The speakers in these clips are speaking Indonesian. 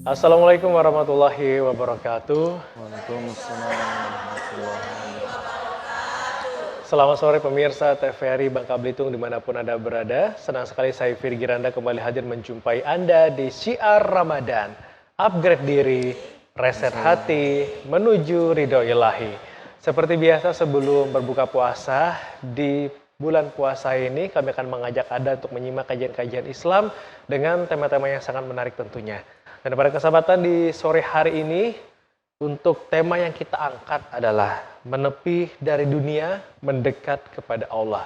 Assalamualaikum warahmatullahi wabarakatuh. Waalaikumsalam warahmatullahi wabarakatuh. Selamat sore pemirsa TVRI Bangka Belitung dimanapun Anda berada. Senang sekali saya Virgi Randa kembali hadir menjumpai Anda di Syiar Ramadan. Upgrade diri, reset hati, menuju ridho ilahi. Seperti biasa sebelum berbuka puasa, di bulan puasa ini kami akan mengajak Anda untuk menyimak kajian-kajian Islam dengan tema-tema yang sangat menarik tentunya. Dan pada kesempatan di sore hari ini, untuk tema yang kita angkat adalah menepi dari dunia, mendekat kepada Allah.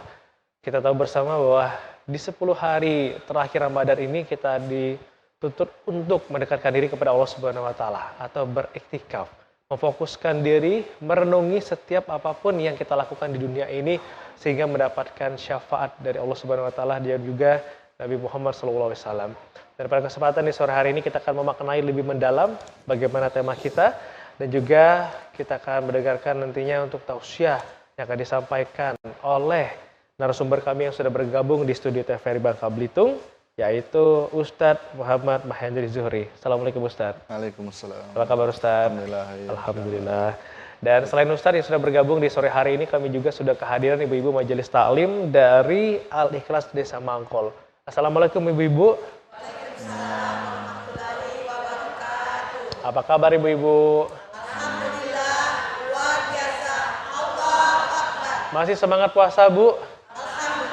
Kita tahu bersama bahwa di 10 hari terakhir Ramadan ini kita dituntut untuk mendekatkan diri kepada Allah Subhanahu wa taala atau beriktikaf, memfokuskan diri, merenungi setiap apapun yang kita lakukan di dunia ini sehingga mendapatkan syafaat dari Allah Subhanahu wa taala dan juga Nabi Muhammad SAW. Dan pada kesempatan di sore hari ini kita akan memaknai lebih mendalam bagaimana tema kita dan juga kita akan mendengarkan nantinya untuk tausiah yang akan disampaikan oleh narasumber kami yang sudah bergabung di studio TVRI Bangka Belitung, yaitu Ustadz Muhammad Mahendri Zuhri. Assalamualaikum Ustadz. Waalaikumsalam. Apa kabar Ustadz? Alhamdulillah. Ya. Alhamdulillah. Dan selain Ustadz yang sudah bergabung di sore hari ini, kami juga sudah kehadiran ibu-ibu majelis taklim dari Al-Ikhlas Desa Mangkol. Assalamualaikum ibu-ibu. Apa kabar ibu-ibu? Alhamdulillah, luar biasa. Allah Akbar. Masih semangat puasa bu?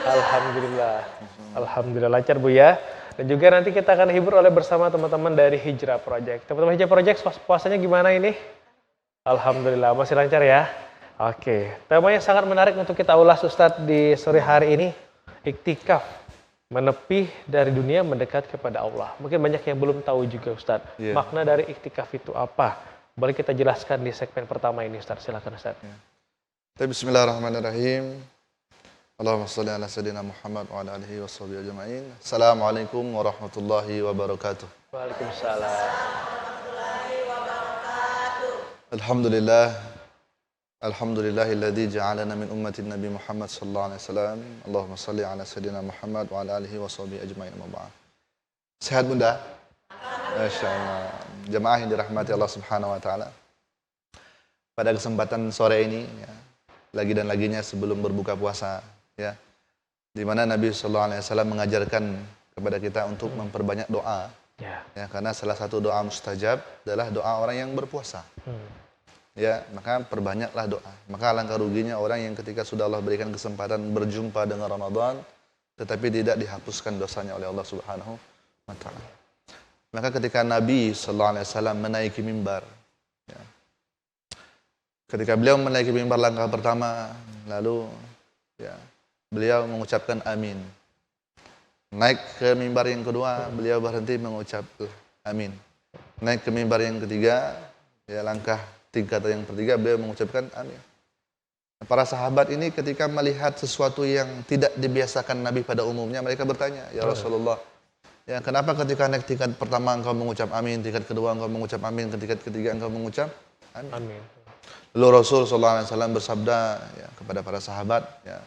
Alhamdulillah. Alhamdulillah lancar bu ya. Dan juga nanti kita akan hibur oleh bersama teman-teman dari Hijrah Project. Teman-teman Hijrah Project puasanya gimana ini? Alhamdulillah masih lancar ya. Oke, temanya sangat menarik untuk kita ulas Ustadz di sore hari ini. Iktikaf. Menepi dari dunia mendekat kepada Allah. Mungkin banyak yang belum tahu juga Ustadz. Yeah. Makna dari iktikaf itu apa? Boleh kita jelaskan di segmen pertama ini Ustadz. Silakan Ustadz. Bismillahirrahmanirrahim. Allahumma shalli ala sayyidina Muhammad wa ala alihi wa sahbihi ajma'in. Assalamualaikum warahmatullahi wabarakatuh. Waalaikumsalam. Alhamdulillah. Alhamdulillahilladzi ja'alana min ummatin Nabi Muhammad sallallahu alaihi wasallam. Allahumma shalli ala sayyidina Muhammad wa ala alihi wa sahbihi ajma'in. Sehat Bunda? Masyaallah. Jemaah yang dirahmati Allah Subhanahu wa taala. Pada kesempatan sore ini ya, lagi dan laginya sebelum berbuka puasa ya. Di mana Nabi sallallahu alaihi wasallam mengajarkan kepada kita untuk memperbanyak doa. Ya, karena salah satu doa mustajab adalah doa orang yang berpuasa. Ya, maka perbanyaklah doa. Maka alangkah ruginya orang yang ketika sudah Allah berikan kesempatan berjumpa dengan Ramadan, tetapi tidak dihapuskan dosanya oleh Allah Subhanahu wa taala. Maka ketika Nabi sallallahu alaihi wasallam menaiki mimbar, ya, ketika beliau menaiki mimbar langkah pertama, lalu ya, beliau mengucapkan amin. Naik ke mimbar yang kedua, beliau berhenti mengucap amin. Naik ke mimbar yang ketiga, ya langkah tingkatan yang ketiga beliau mengucapkan amin. Para sahabat ini ketika melihat sesuatu yang tidak dibiasakan Nabi pada umumnya, mereka bertanya, ya Rasulullah, ya kenapa ketika naik tingkat pertama engkau mengucap amin, tingkat kedua engkau mengucap amin, tingkat ketiga engkau mengucap amin. Lalu Rasul sallallahu alaihi wasallam bersabda ya, kepada para sahabat, ya,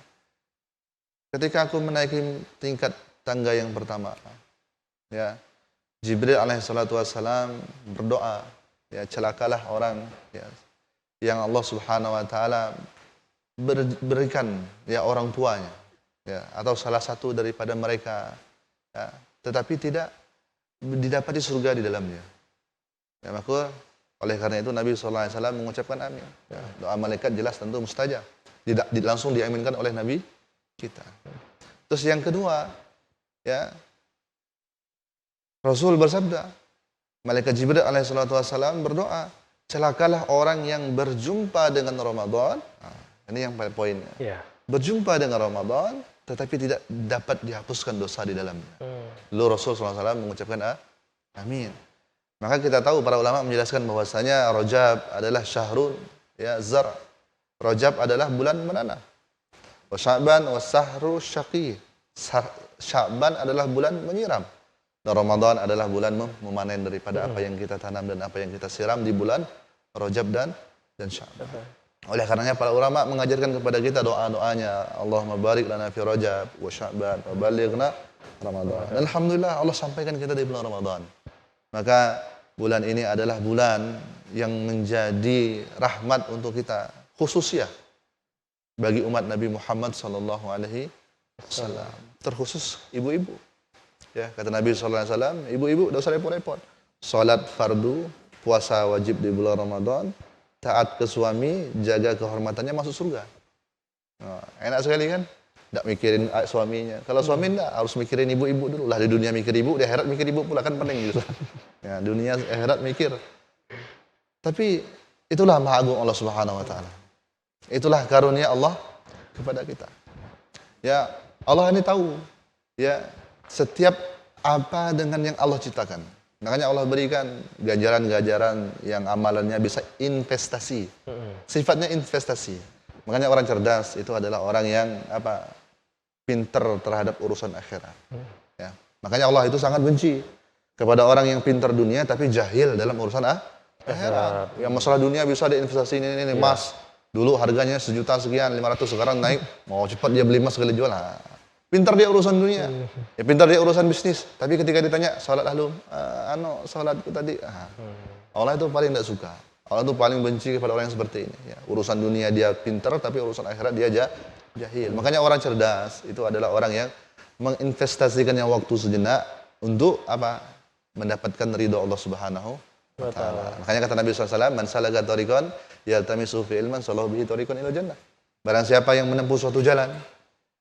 ketika aku menaiki tingkat tangga yang pertama, ya, Jibril alaihi salatu wasallam berdoa, ya, celakalah orang ya, yang Allah Subhanahu wa taala berikan ya orang tuanya ya, atau salah satu daripada mereka ya, tetapi tidak didapati surga di dalamnya. Ya, maka oleh karena itu Nabi sallallahu alaihi wasallam mengucapkan amin. Ya, doa malaikat jelas tentu mustajab. Tidak langsung diaminkan oleh Nabi kita. Terus yang kedua, ya, Rasul bersabda, Malaikat Jibril alaihissalatu wassalam berdoa, celakalah orang yang berjumpa dengan Ramadan. Nah, ini yang poinnya. Yeah. Berjumpa dengan Ramadan, tetapi tidak dapat dihapuskan dosa di dalamnya. Lalu Rasul SAW mengucapkan amin. Maka kita tahu para ulama menjelaskan bahwasanya Rajab adalah syahrun ya zar. Rajab adalah bulan menanam. Wa Sya'ban wa sahru syaqi. Sya'ban adalah bulan menyiram. Dan Ramadan adalah bulan memanen daripada apa yang kita tanam dan apa yang kita siram di bulan Rajab dan Sya'ban. Oleh karenanya para ulama mengajarkan kepada kita doa-doanya, Allahumma barik lana fi Rajab wa Sya'ban wa balighna Ramadan. Dan alhamdulillah Allah sampaikan kita di bulan Ramadan. Maka bulan ini adalah bulan yang menjadi rahmat untuk kita, khusus ya bagi umat Nabi Muhammad sallallahu alaihi wasallam. Terkhusus ibu-ibu. Ya, kata Nabi sallallahu alaihi wasallam, ibu-ibu enggak usah repot-repot. Salat fardu, puasa wajib di bulan Ramadan, taat ke suami, jaga kehormatannya, masuk surga. Nah, enak sekali kan? Tidak mikirin suaminya. Kalau suami enggak, harus mikirin ibu-ibu dulu. Lah di dunia mikir ibu, di akhirat mikir ibu pula, kan pening gitu. Ya, dunia akhirat mikir. Tapi itulah maha agung Allah Subhanahu wa taala. Itulah karunia Allah kepada kita. Ya, Allah ini tahu ya setiap apa dengan yang Allah ciptakan. Makanya Allah berikan ganjaran-ganjaran yang amalannya bisa investasi. Sifatnya investasi. Makanya orang cerdas itu adalah orang yang pinter terhadap urusan akhirat. Ya. Makanya Allah itu sangat benci kepada orang yang pinter dunia tapi jahil dalam urusan akhirat. Yang masalah dunia bisa diinvestasi ini emas. Dulu harganya 1 juta sekian, 500, sekarang naik. Mau cepat dia beli emas sekali jual. Pintar dia urusan dunia, ya pintar dia urusan bisnis. Tapi ketika ditanya, salat lalu, salatku tadi, Allah itu paling tidak suka. Allah itu paling benci kepada orang yang seperti ini. Ya, urusan dunia dia pintar, tapi urusan akhirat dia jahil. Makanya orang cerdas itu adalah orang yang menginvestasikannya waktu sejenak untuk mendapatkan ridho Allah Subhanahu wa taala. Makanya kata Nabi SAW, man salaka tariqan yaltamisu fi ilman salahu bihi tariqan ila jannah. Barang siapa yang menempuh suatu jalan,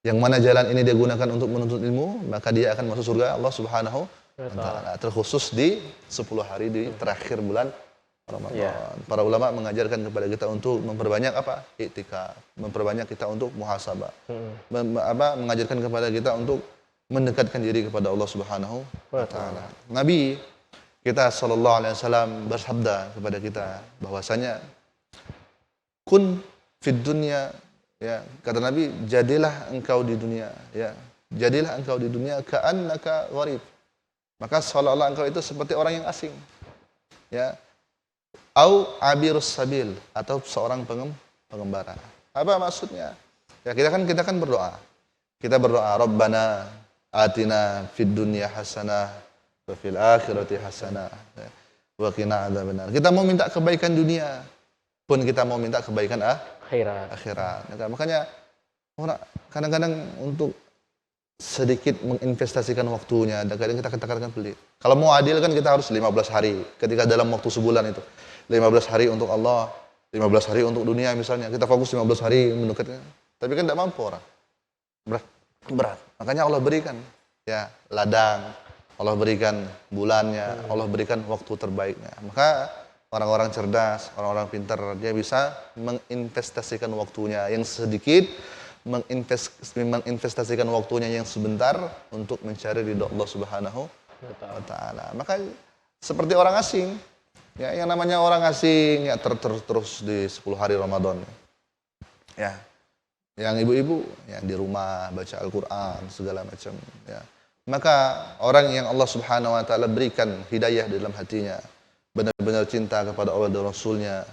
yang mana jalan ini dia gunakan untuk menuntut ilmu, maka dia akan masuk surga Allah Subhanahu wa taala. Terkhusus di 10 hari di terakhir bulan Ramadan. Yeah. Para ulama mengajarkan kepada kita untuk memperbanyak iktikaf, memperbanyak kita untuk muhasabah. Mengajarkan kepada kita untuk mendekatkan diri kepada Allah Subhanahu wa taala. Nabi kita sallallahu alaihi wasallam bersabda kepada kita bahwasanya kun fid dunya, ya, kata Nabi, jadilah engkau di dunia, ya. Jadilah engkau di dunia ka'annaka gharib. Maka seolah-olah engkau itu seperti orang yang asing. Ya. Au abirus sabil, atau seorang pengembara. Apa maksudnya? Ya, kita kan berdoa. Kita berdoa, Rabbana atina fid dunya hasanah wa fil akhirati hasanah wa qina adzabannar. Kita mau minta kebaikan dunia, pun kita mau minta kebaikan akhirat. Makanya orang kadang-kadang untuk sedikit menginvestasikan waktunya, kadang kita katakan pelit. Kalau mau adil kan kita harus 15 hari, ketika dalam waktu sebulan itu 15 hari untuk Allah, 15 hari untuk dunia misalnya, kita fokus 15 hari mendekatnya. Tapi kan tidak mampu orang, berat. Makanya Allah berikan ya ladang, Allah berikan bulannya, Allah berikan waktu terbaiknya. Maka orang-orang cerdas, orang-orang pintar, dia bisa menginvestasikan waktunya yang sedikit, menginvestasikan waktunya yang sebentar untuk mencari ridho Allah Subhanahu wa taala. Maka seperti orang asing, ya, yang namanya orang asing ya terus di 10 hari Ramadan. Ya. Yang ibu-ibu ya di rumah baca Al-Qur'an segala macam, ya. Maka orang yang Allah Subhanahu wa taala berikan hidayah di dalam hatinya, benar-benar cinta kepada Allah dan Rasulnya,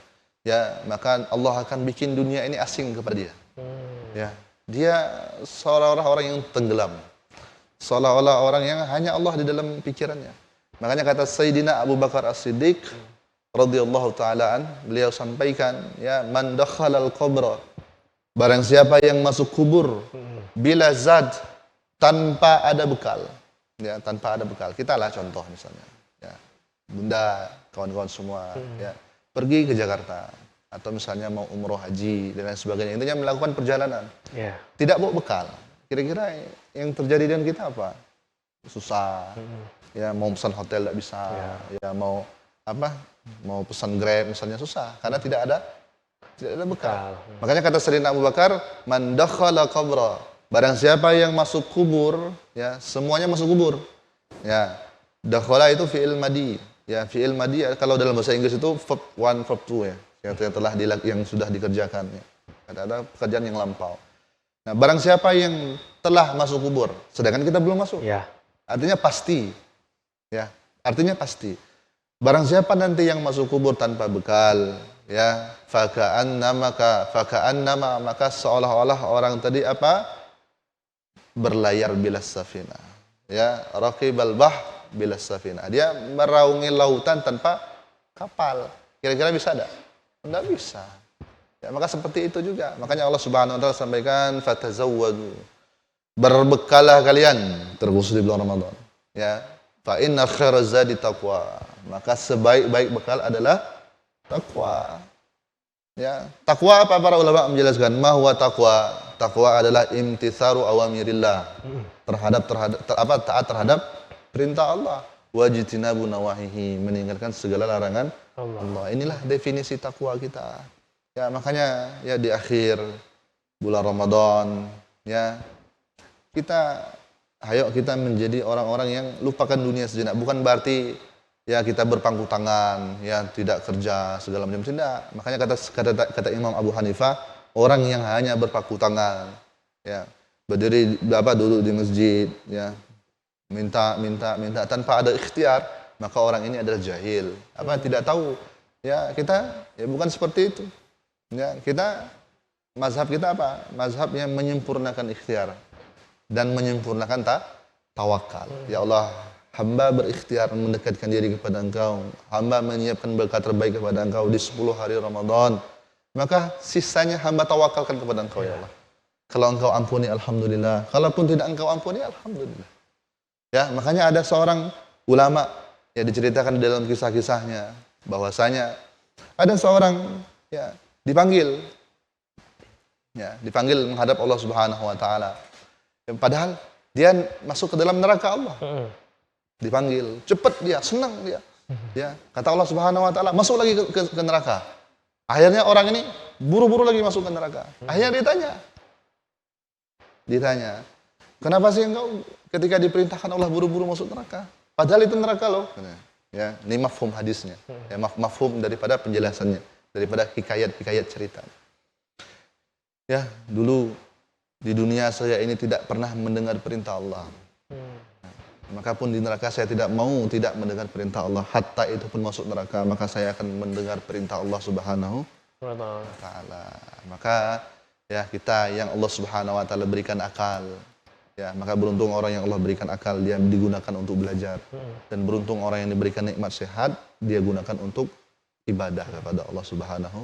ya, maka Allah akan bikin dunia ini asing kepada dia. Ya, dia seolah-olah orang yang tenggelam, seolah-olah orang yang hanya Allah di dalam pikirannya. Makanya kata Sayyidina Abu Bakar As-Siddiq radhiyallahu taala an, beliau sampaikan, ya, man dakhalal qabra, barang siapa yang masuk kubur bila zad, tanpa ada bekal, ya, tanpa ada bekal. Kita lah contoh misalnya, ya, bunda, kawan-kawan semua, ya, pergi ke Jakarta atau misalnya mau umroh, haji dan lain sebagainya, intinya melakukan perjalanan, tidak bawa bekal. Kira-kira yang terjadi dengan kita apa? Susah, ya, mau pesan hotel tidak bisa, ya, mau pesan Grab misalnya susah karena tidak ada bekal. Makanya kata Sayyidina Abu Bakar, man dakhala qabra, barang siapa yang masuk kubur, ya, semuanya masuk kubur. Ya, dakhala itu fi'il madi. Ya, fi'il madi kalau dalam bahasa Inggris itu verb 1 verb 2 ya. Yang sudah dikerjakan, ya. Ada pekerjaan yang lampau. Nah, barang siapa yang telah masuk kubur, sedangkan kita belum masuk. Ya. Artinya pasti. Ya, artinya pasti. Barang siapa nanti yang masuk kubur tanpa bekal, ya, faka'annama maka seolah-olah orang tadi apa? Berlayar bilas safina. Ya, raqibal bilas safina. Dia meraungi lautan tanpa kapal. Kira-kira bisa enggak? Enggak bisa. Ya, maka seperti itu juga. Makanya Allah Subhanahu wa taala sampaikan fatazawwadu. Berbekalah kalian terkhusus di bulan Ramadan. Ya. Fa inna khairaz zadi taqwa. Maka sebaik-baik bekal adalah takwa. Ya, takwa apa para ulama menjelaskan? Ma huwa taqwa? Takwa adalah imtitsaru awamirillah. Taat terhadap perintah Allah. Wajtinabu nawahihi, meninggalkan segala larangan Allah. Inilah definisi takwa kita. Ya, makanya ya di akhir bulan Ramadan ya ayo kita menjadi orang-orang yang lupakan dunia sejenak. Bukan berarti ya kita berpangku tangan, ya tidak kerja segala macam, tidak. Makanya kata Imam Abu Hanifah, orang yang hanya berpangku tangan, ya berdiri duduk di masjid, ya minta tanpa ada ikhtiar, maka orang ini adalah jahil. Tidak tahu. Ya kita ya bukan seperti itu. Ya kita mazhab kita apa? Mazhab yang menyempurnakan ikhtiar dan menyempurnakan tawakal. Ya Allah, hamba berikhtiar mendekatkan diri kepada Engkau. Hamba menyiapkan berkat terbaik kepada Engkau di 10 hari Ramadan. Maka sisanya hamba tawakalkan kepada Engkau, ya Allah. Kalau Engkau ampuni, alhamdulillah. Kalaupun tidak Engkau ampuni, alhamdulillah. Ya, makanya ada seorang ulama ya diceritakan dalam kisah-kisahnya bahwasanya ada seorang ya dipanggil menghadap Allah Subhanahu wa taala. Padahal dia masuk ke dalam neraka Allah. Dipanggil, cepat dia, senang dia. Ya, kata Allah Subhanahu wa taala, masuk lagi ke neraka. Akhirnya orang ini buru-buru lagi masuk ke neraka. Akhirnya ditanya, kenapa sih engkau ketika diperintahkan Allah buru-buru masuk neraka? Padahal itu neraka loh. Ya, ini mafhum hadisnya. Ya, mafhum daripada penjelasannya, daripada hikayat cerita. Ya, dulu di dunia saya ini tidak pernah mendengar perintah Allah. Maka pun di neraka saya tidak mendengar perintah Allah. Hatta itu pun masuk neraka, maka saya akan mendengar perintah Allah Subhanahu wa taala. Maka ya kita yang Allah Subhanahu wa taala berikan akal. Ya, maka beruntung orang yang Allah berikan akal, dia digunakan untuk belajar. Dan beruntung orang yang diberikan nikmat sehat, dia gunakan untuk ibadah kepada Allah Subhanahu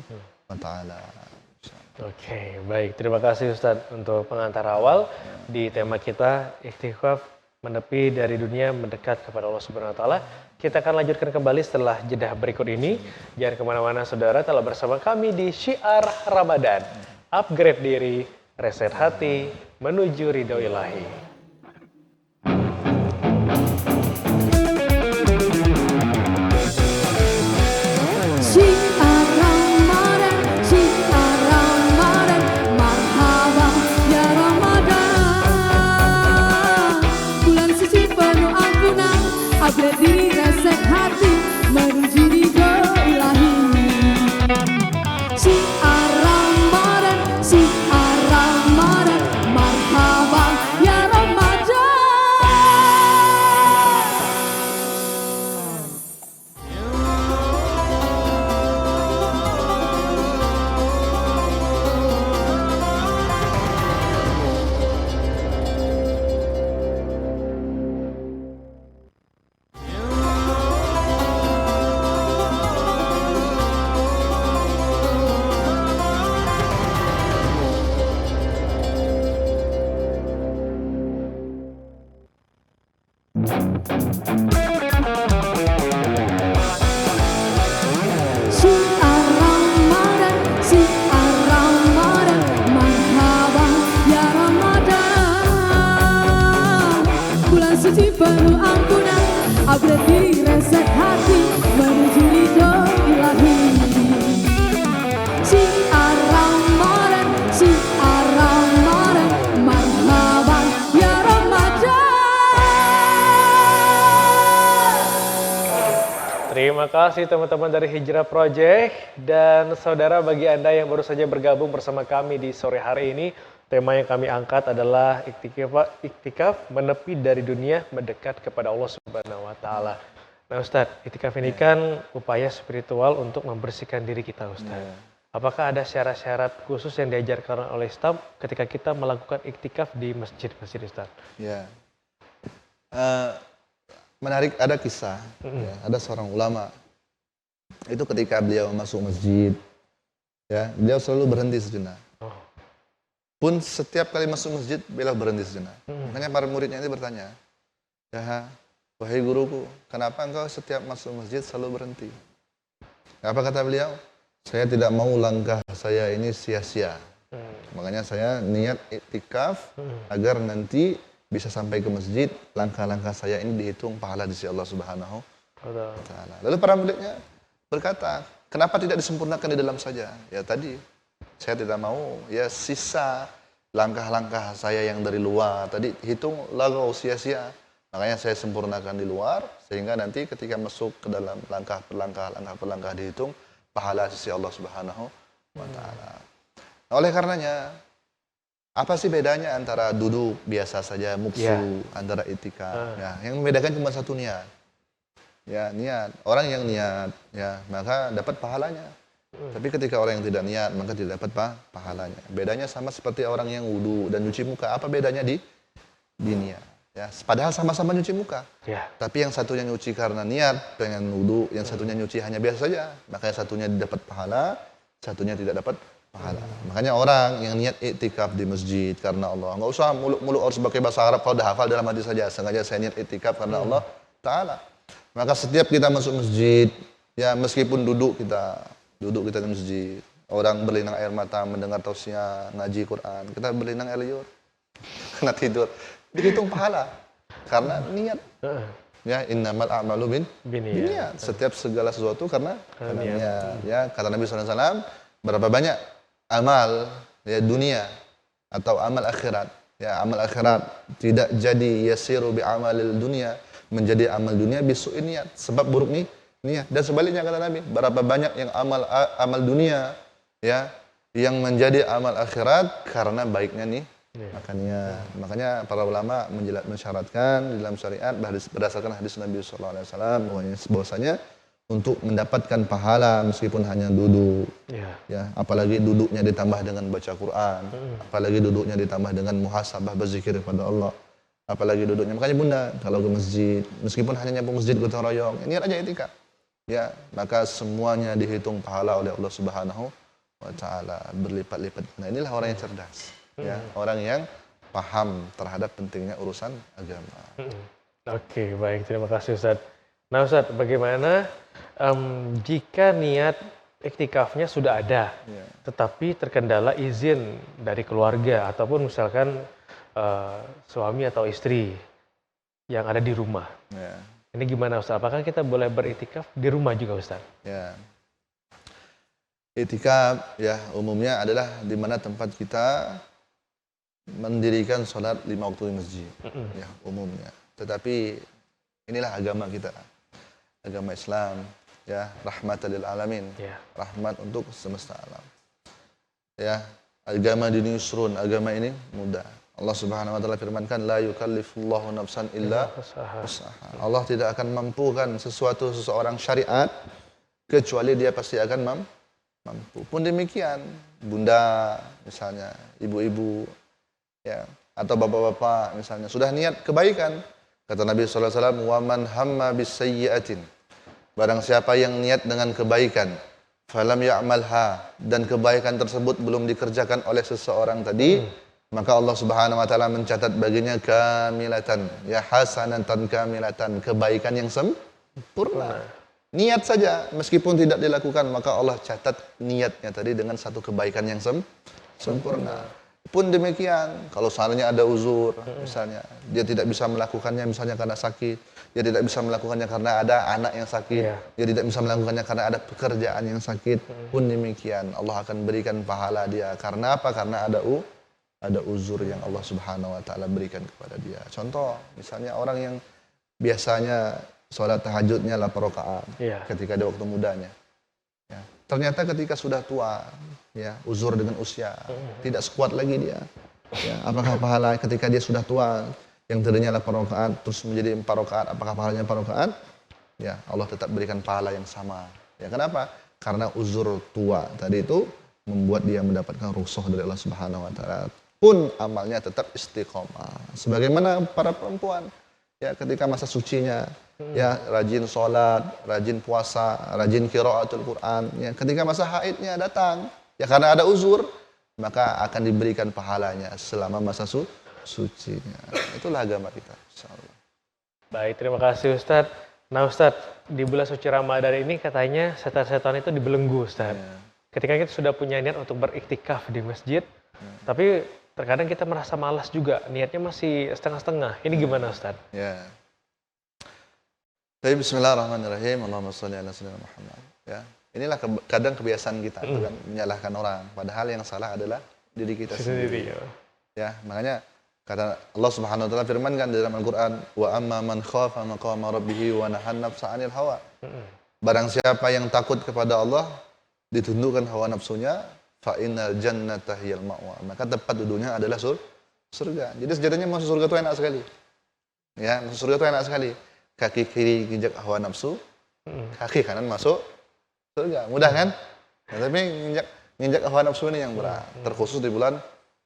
wa taala. Oke, baik. Terima kasih Ustadz untuk pengantar awal di tema kita ikhtikaf menepi dari dunia mendekat kepada Allah Subhanahu wa taala. Kita akan lanjutkan kembali setelah jeda berikut ini. Jangan kemana-mana saudara, telah bersama kami di Syiar Ramadan. Upgrade diri, reset hati, menuju ridho ilahi. Upgrade diri, reset hati, menuju ridho ilahi. Syiar Ramadan, marhaban ya Ramadan. Syiar Ramadan, marhaban ya Ramadan. Bulan suci penuh ampunan, upgrade diri, reset hati, menuju ridho ilahi. Syiar Ramadan, marhaban ya Ramadan. Terima kasih teman-teman dari Hijrah Project dan saudara, bagi Anda yang baru saja bergabung bersama kami di sore hari ini, tema yang kami angkat adalah iktikaf menepi dari dunia mendekat kepada Allah Subhanahu wa taala. Nah Ustadz, itikaf ini kan upaya spiritual untuk membersihkan diri kita Ustadz. Ya. Apakah ada syarat-syarat khusus yang diajarkan oleh Islam ketika kita melakukan iktikaf di masjid-masjid Ustadz? Ya. Menarik, ada kisah, ya, ada seorang ulama, itu ketika beliau masuk masjid, ya, beliau selalu berhenti sejenak. Oh. Pun setiap kali masuk masjid, beliau berhenti sejenak. Makanya para muridnya ini bertanya, ya, wahai guruku, kenapa engkau setiap masuk masjid selalu berhenti? Apa kata beliau? Saya tidak mau langkah saya ini sia-sia. Makanya saya niat iktikaf agar nanti bisa sampai ke masjid, langkah-langkah saya ini dihitung pahala di sisi Allah Subhanahu wa Ta'ala. Lalu para muridnya berkata, kenapa tidak disempurnakan di dalam saja? Ya tadi, saya tidak mau ya sisa langkah-langkah saya yang dari luar. Tadi hitung lagau sia-sia. Makanya saya sempurnakan di luar, sehingga nanti ketika masuk ke dalam langkah per langkah dihitung, pahala sisi Allah Subhanahu wa Ta'ala. Nah, oleh karenanya, apa sih bedanya antara duduk biasa saja, muksu, antara itikaf? Ya, yang membedakan cuma satu niat. Ya, niat. Orang yang niat, ya, maka dapat pahalanya. Tapi ketika orang yang tidak niat, maka tidak dapat pahalanya. Bedanya sama seperti orang yang wudu dan nyuci muka. Apa bedanya di niat? Ya, padahal sama-sama nyuci muka. Ya. Tapi yang satunya nyuci karena niat, pengen wudu, yang satunya nyuci hanya biasa saja. Makanya satunya dapat pahala, satunya tidak dapat pahala. Makanya orang yang niat iktikaf di masjid karena Allah, nggak usah muluk-muluk harus pakai bahasa Arab, kalau udah hafal dalam hati saja. Sengaja saya niat iktikaf karena Allah Ta'ala. Maka setiap kita masuk masjid, ya meskipun duduk kita di masjid, orang berlinang air mata mendengar tausiah, ngaji Quran, kita berlinang air liur, kena tidur, dihitung pahala karena niat. Ya, innamal a'malu binniyat. Setiap segala sesuatu karena niat. Ya, kata Nabi SAW, berapa banyak amal ya dunia atau amal akhirat. Ya, amal akhirat tidak jadi yasiru bi amalil dunia, menjadi amal dunia bisu'in niat, sebab buruk niat. Dan sebaliknya kata Nabi, berapa banyak yang amal dunia ya yang menjadi amal akhirat karena baiknya makanya para ulama mensyaratkan di dalam syariat berdasarkan hadis Nabi SAW bahwasanya untuk mendapatkan pahala meskipun hanya duduk, ya apalagi duduknya ditambah dengan baca Quran, apalagi duduknya ditambah dengan muhasabah berzikir kepada Allah, apalagi duduknya. Makanya bunda kalau ke masjid meskipun hanya nyapu masjid gotong royong, ini aja itikaf, ya maka semuanya dihitung pahala oleh Allah Subhanahu wa Ta'ala berlipat-lipat. Nah inilah orang yang cerdas. Ya, orang yang paham terhadap pentingnya urusan agama. Oke, baik, terima kasih Ustadz. Nah Ustadz, bagaimana jika niat iktikafnya sudah ada, tetapi terkendala izin dari keluarga ataupun misalkan suami atau istri yang ada di rumah. Ya. Ini gimana Ustadz? Apakah kita boleh beriktikaf di rumah juga Ustadz? Ya. Iktikaf ya umumnya adalah di mana tempat kita mendirikan sholat 5 waktu di masjid, ya umumnya. Tetapi inilah agama kita, agama Islam, ya rahmatan lil alamin, rahmat untuk semesta alam. Ya, agama dini yusrun, agama ini mudah. Allah Subhanahu wa Ta'ala firmankan, la yukallifullahu nafsan illa wus'aha. Allah tidak akan mampukan seseorang syariat kecuali dia pasti akan mampu. Pun demikian, bunda misalnya, ibu-ibu, ya atau bapak-bapak misalnya sudah niat kebaikan, kata Nabi SAW, wa man hamma bisayyi'atin, barang siapa yang niat dengan kebaikan, falam ya'malha, dan kebaikan tersebut belum dikerjakan oleh seseorang tadi, maka Allah Subhanahu wa Ta'ala mencatat baginya kamilatan, ya hasanatan kamilatan, kebaikan yang sempurna. Niat saja meskipun tidak dilakukan, maka Allah catat niatnya tadi dengan satu kebaikan yang sempurna. Pun demikian, kalau seandainya ada uzur, misalnya dia tidak bisa melakukannya misalnya karena sakit, dia tidak bisa melakukannya karena ada anak yang sakit, dia tidak bisa melakukannya karena ada pekerjaan yang sakit, pun demikian Allah akan berikan pahala dia. Karena apa? Karena ada uzur yang Allah Subhanahu wa Ta'ala berikan kepada dia. Contoh, misalnya orang yang biasanya sholat tahajudnya 8 rakaat ketika di waktu mudanya. Ya. Ternyata ketika sudah tua, ya uzur dengan usia, tidak sekuat lagi dia. Ya, apakah pahala ketika dia sudah tua yang tadinya 8 rakaat terus menjadi 4 rakaat, apakah pahalanya 4 rakaat? ya Allah tetap berikan pahala yang sama. Ya kenapa? Karena uzur tua tadi itu membuat dia mendapatkan rukhsah dari Allah Subhanahu wa taala. Pun amalnya tetap istiqomah. Sebagaimana para perempuan ya ketika masa sucinya ya rajin sholat, rajin puasa, rajin qiraatul Quran. Ya ketika masa haidnya datang ya karena ada uzur maka akan diberikan pahalanya selama masa sucinya. Itulah agama kita, insyaallah. Baik, terima kasih Ustadz. Nah Ustadz, di bulan suci Ramadan ini katanya setan-setan itu dibelenggu Ustadz. Ya. Ketika kita sudah punya niat untuk beriktikaf di masjid, tapi terkadang kita merasa malas juga, niatnya masih setengah-setengah. Ini gimana Ustadz? Ya. Baik, bismillahirrahmanirrahim. Allahumma shalli ala sayyidina Muhammad. Ya. Inilah kadang kebiasaan kita itu kan menyalahkan orang, padahal yang salah adalah diri kita sendiri. Ya, makanya kata Allah Subhanahu wa taala firmankan dalam Al-Qur'an, "Wa amma man khafa maqama rabbih wa nahan nafsa 'anil hawa." Barang siapa yang takut kepada Allah, ditundukkan hawa nafsunya, fa innal jannata hiyal ma'wa. Maka tempat duduknya adalah surga. Jadi sejatinya masuk surga itu enak sekali. Ya, masuk surga itu enak sekali. Kaki kiri injak hawa nafsu, kaki kanan masuk surga. Mudah kan? Nah, tapi nginjak hawa nafsu ini yang berat. Terkhusus di bulan